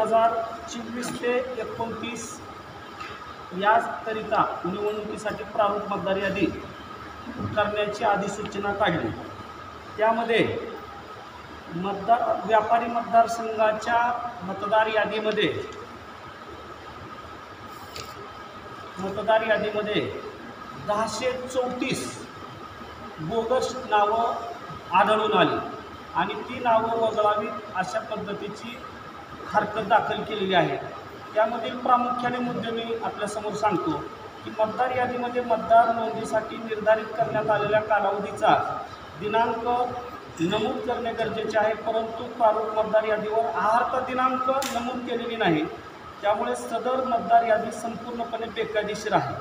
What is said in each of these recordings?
2024 ते 29 याकरिता निवडणुकीसाठी प्रारूप मतदार यादी करण्याची अधिसूचना काढली। त्यामध्ये व्यापारी मतदारसंघाच्या मतदार यादीमध्ये 1034 बोगस नावं आढळून आली आणि ती नावं वगळावीत अशा पद्धतीची हरकत दाखल केलेली आहे। त्यामधील प्रामुख्याने मुद्दे मी आपल्यासमोर सांगतो की मतदार यादीमध्ये मतदार नोंदणीसाठी निर्धारित करण्यात आलेल्या कालावधीचा दिनांक नमूद करणे गरजेचे आहे, परंतु प्रारूप मतदार यादीवर आहारता दिनांक नमूद केलेली नाही, त्यामुळे सदर मतदार यादी संपूर्णपणे बेकायदेशीर आहे।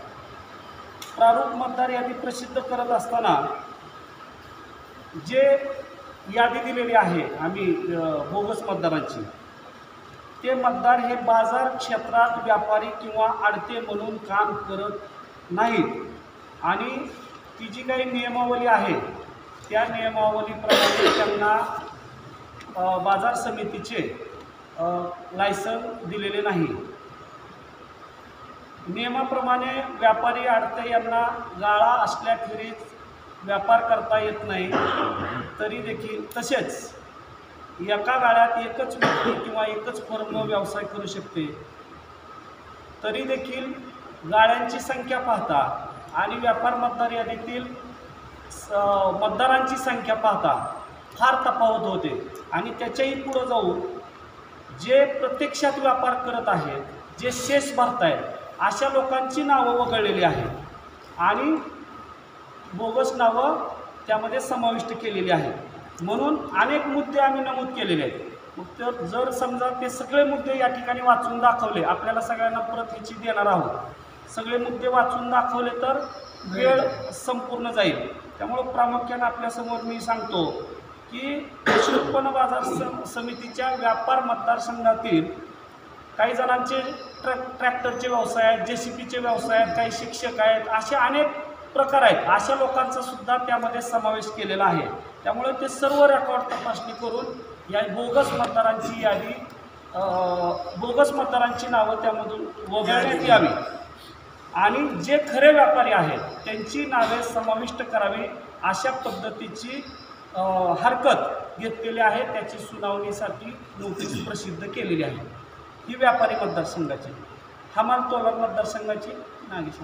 प्रारूप मतदार यादी प्रसिद्ध करत असताना जे यादी दिलेली आहे आम्ही बोगस मतदारांची, ते मतदार हे बाजार क्षेत्रात व्यापारी किंवा आडते म्हणून काम करत नाहीत आणि ती जी काही नियमावली आहे त्या नियमावलीप्रमाणे त्यांना बाजार समितीचे लायसन दिलेले नाही। नियमाप्रमाणे व्यापारी आडते यांना गाळा असल्याखेरीज व्यापार करता येत नाही, तरी देखील तसेच एका गाळ्यात एकच व्यक्ती किंवा एकच फर्म व्यवसाय करू शकते, तरी देखील गाळ्यांची संख्या पाहता आणि व्यापार मतदार यादीतील मतदारांची संख्या पाहता फार तफावत होते आणि त्याच्याही पुढे जाऊन जे प्रत्यक्षात व्यापार करत आहेत, जे शेष भरत आहेत, अशा लोकांची नावं वगळलेली आहेत आणि बोगस नावं त्यामध्ये समाविष्ट केलेली आहेत। म्हणून अनेक मुद्दे आम्ही नमूद केलेले आहेत। मग तर जर समजा ते सगळे मुद्दे या ठिकाणी वाचून दाखवले, आपल्याला सगळ्यांना परत ह्याची देणार आहोत, सगळे मुद्दे वाचून दाखवले तर वेळ संपूर्ण जाईल। त्यामुळे प्रामुख्याने आपल्यासमोर मी सांगतो की कृषी उत्पन्न बाजार समितीच्या व्यापार मतदारसंघातील काही जणांचे ट्रॅक्टरचे व्यवसाय आहेत, JCBचे व्यवसाय आहेत, काही शिक्षक आहेत, असे अनेक प्रकार आहेत। अशा लोकांचा सुद्धा त्यामध्ये समावेश केलेला आहे। त्यामुळे ते सर्व रेकॉर्ड तपासणी करून या बोगस मतदारांची यादी, बोगस मतदारांची नावं त्यामधून वगळण्यात यावी आणि जे खरे व्यापारी आहेत त्यांची नावे समाविष्ट करावी, अशा पद्धतीची हरकत घेतलेली आहे। त्याची सुनावणीसाठी नोटीस प्रसिद्ध केलेली आहे। ही व्यापारी मतदारसंघाची, हमाल तोलार मतदारसंघाची नागेश